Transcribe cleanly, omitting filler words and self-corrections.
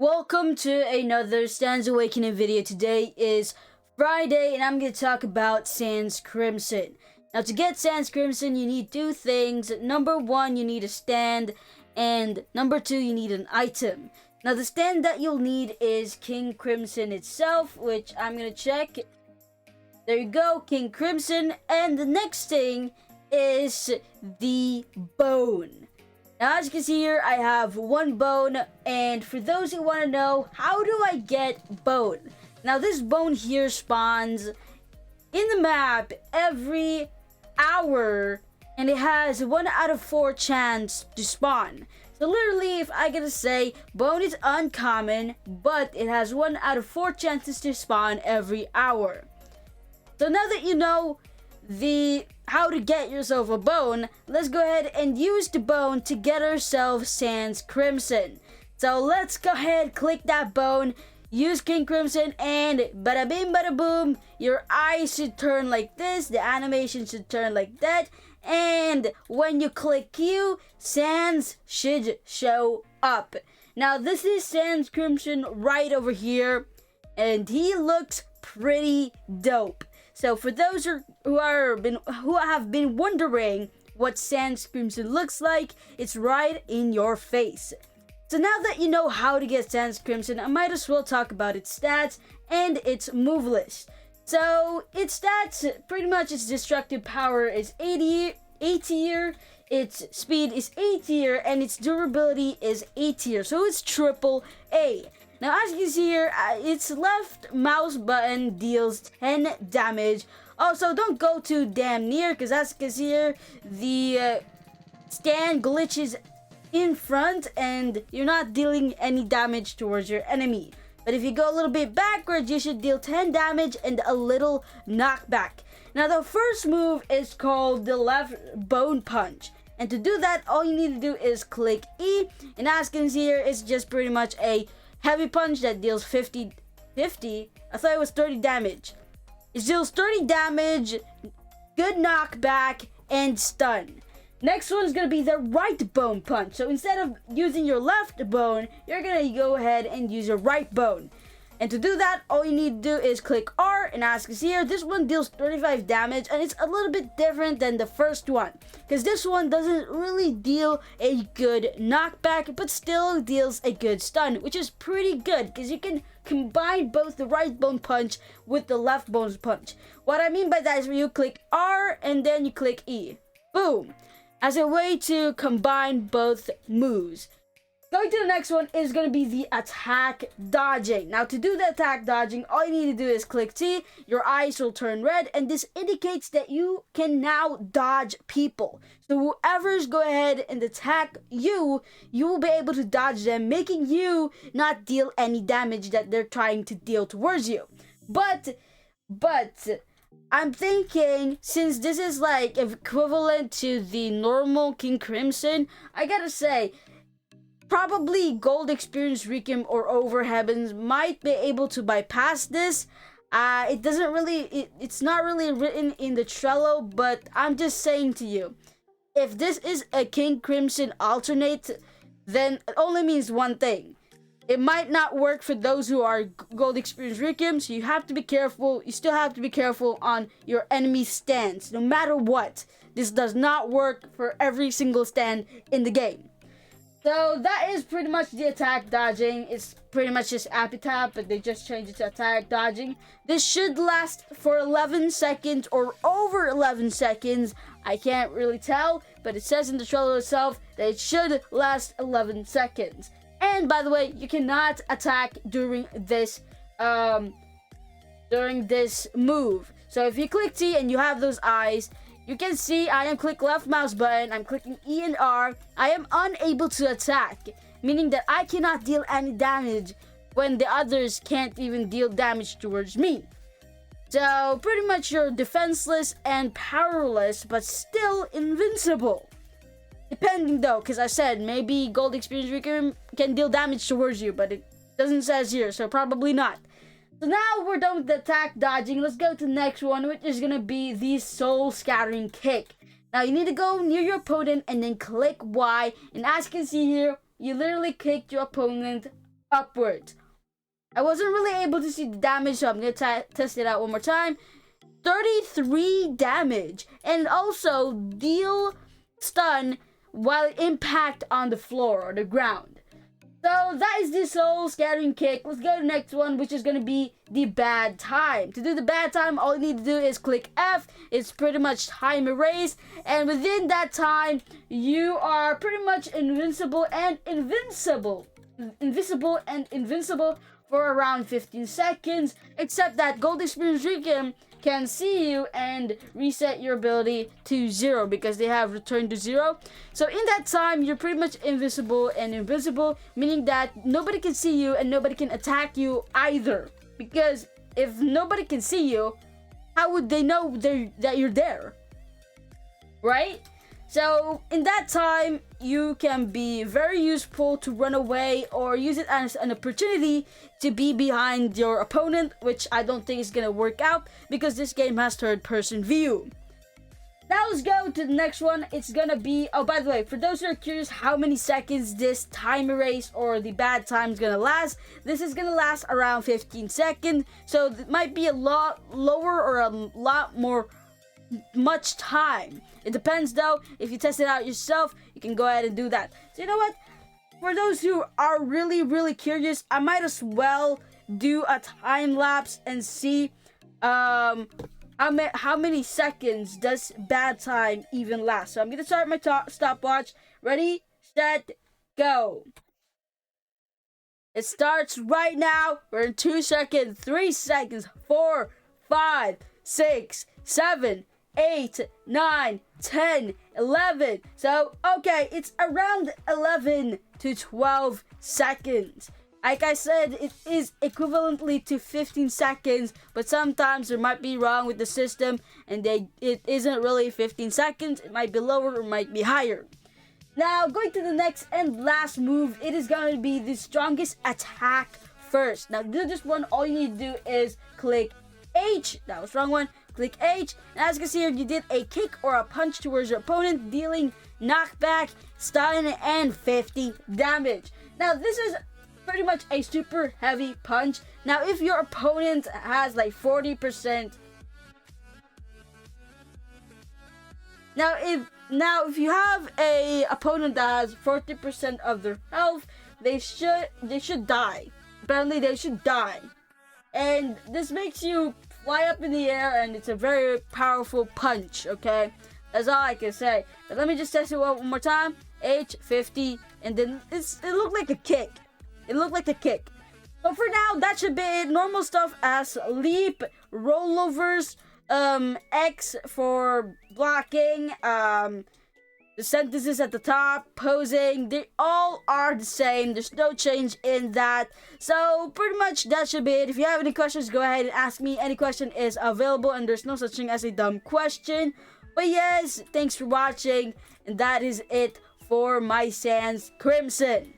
Welcome to another SANS Awakening video. Today is Friday and I'm going to talk about SANS Crimson. Now to get SANS Crimson you need two things. Number one, you need a stand, and number two, you need an item. Now the stand that you'll need is King Crimson itself, which I'm going to check. There you go, King Crimson. And the next thing is the bone. Now, as you can see here, I have one bone, and for those who want to know, how do I get bone? Now, this bone here spawns in the map every hour, and it has 1 out of 4 chance to spawn. So literally, if I gotta say, bone is uncommon, but it has 1 out of 4 chances to spawn every hour. So now that you know how to get yourself a bone, let's go ahead and use the bone to get ourselves SANS Crimson. So let's go ahead, click that bone, use King Crimson, and bada bing bada boom, your eyes should turn like this, the animation should turn like that, and when you click Q, SANS should show up. Now this is SANS Crimson right over here, and he looks pretty dope. So for those who have been wondering what SANS Crimson looks like, it's right in your face. So now that you know how to get SANS Crimson, I might as well talk about its stats and its move list. So its stats, pretty much its destructive power is 80 tier, its speed is A tier, and its durability is A tier. So it's triple A. Now, as you can see here, its left mouse button deals 10 damage. Also, don't go too damn near, because as you can see here, the stand glitches in front, and you're not dealing any damage towards your enemy. But if you go a little bit backwards, you should deal 10 damage and a little knockback. Now, the first move is called the left bone punch. And to do that, all you need to do is click E. And as you can see here, it's just pretty much a heavy punch that deals 50. I thought it was 30 damage. It deals 30 damage, good knockback, and stun. Next one is going to be the right bone punch. So instead of using your left bone, you're going to go ahead and use your right bone. And to do that, all you need to do is click R, and as you can see here, this one deals 35 damage, and it's a little bit different than the first one, because this one doesn't really deal a good knockback, but still deals a good stun, which is pretty good, because you can combine both the right bone punch with the left bone punch. What I mean by that is when you click R, and then you click E. Boom! As a way to combine both moves. Going to the next one is going to be the attack dodging. Now to do the attack dodging, all you need to do is click T, your eyes will turn red, and this indicates that you can now dodge people. So whoever's go ahead and attack you, you will be able to dodge them, making you not deal any damage that they're trying to deal towards you. But I'm thinking, since this is like equivalent to the normal King Crimson, I gotta say, probably Gold Experience Requiem or Over Heavens might be able to bypass this. It's not really written in the Trello, but I'm just saying to you, if this is a King Crimson alternate, then it only means one thing. It might not work for those who are Gold Experience Requiem, so you have to be careful. You still have to be careful on your enemy stands, no matter what. This does not work for every single stand in the game. So that is pretty much the attack dodging. It's pretty much just appy tap, but they just changed it to attack dodging. This should last for 11 seconds or over 11 seconds. I can't really tell, but it says in the Trello itself that it should last 11 seconds. And by the way, you cannot attack during this move. So if you click T and you have those eyes, you can see I am clicking left mouse button, I'm clicking E and R. I am unable to attack, meaning that I cannot deal any damage when the others can't even deal damage towards me. So pretty much you're defenseless and powerless, but still invincible. Depending though, because I said maybe Gold Experience Requiem can deal damage towards you, but it doesn't say here, so probably not. So now we're done with the attack dodging. Let's go to the next one, which is going to be the soul scattering kick. Now you need to go near your opponent and then click Y. And as you can see here, you literally kicked your opponent upwards. I wasn't really able to see the damage, so I'm going to test it out one more time. 33 damage. And also deal stun while impact on the floor or the ground. So that is the soul scattering kick. Let's go to the next one, which is going to be the bad time. To do the bad time, all you need to do is click F. It's pretty much time erase. And within that time, you are pretty much invisible for around 15 seconds. Except that Gold Experience Recam can see you and reset your ability to 0 because they have returned to 0. So in that time, you're pretty much invisible, meaning that nobody can see you and nobody can attack you either. Because if nobody can see you, how would they know that you're there? Right? So in that time, you can be very useful to run away or use it as an opportunity to be behind your opponent, which I don't think is going to work out because this game has third-person view. Now let's go to the next one. It's going to be, oh, by the way, for those who are curious how many seconds this time erase or the bad time is going to last, this is going to last around 15 seconds. So it might be a lot lower or a lot more much time. It depends though. If you test it out yourself, you can go ahead and do that. So you know what? For those who are really curious, I might as well do a time lapse and see how many seconds does bad time even last. So I'm gonna start my stopwatch. Ready, set, go. It starts right now. We're in 2 seconds, 3 seconds, 4, 5, 6, 7, 8, 9, 10, 11. So, okay, it's around 11 to 12 seconds. Like I said, it is equivalently to 15 seconds, but sometimes there might be wrong with the system and it isn't really 15 seconds. It might be lower or it might be higher. Now, going to the next and last move, it is going to be the strongest attack first. Now, to do this one, all you need to do is click H. That was the wrong one. Click H, and as you can see here, you did a kick or a punch towards your opponent, dealing knockback, stun, and 50 damage. Now, this is pretty much a super heavy punch. Now, if your opponent has like 40%, now if you have a opponent that has 40% of their health, they should die. Apparently, they should die, and this makes you fly up in the air, and it's a very powerful punch, okay? That's all I can say. But let me just test it one more time. H50, and then it looked like a kick. It looked like a kick. But for now, that should be it. Normal stuff as leap, rollovers, X for blocking, the sentences at the top, posing, they all are the same. There's no change in that. So pretty much that should be it. If you have any questions, go ahead and ask me. Any question is available and there's no such thing as a dumb question. But yes, thanks for watching. And that is it for my SANS Crimson.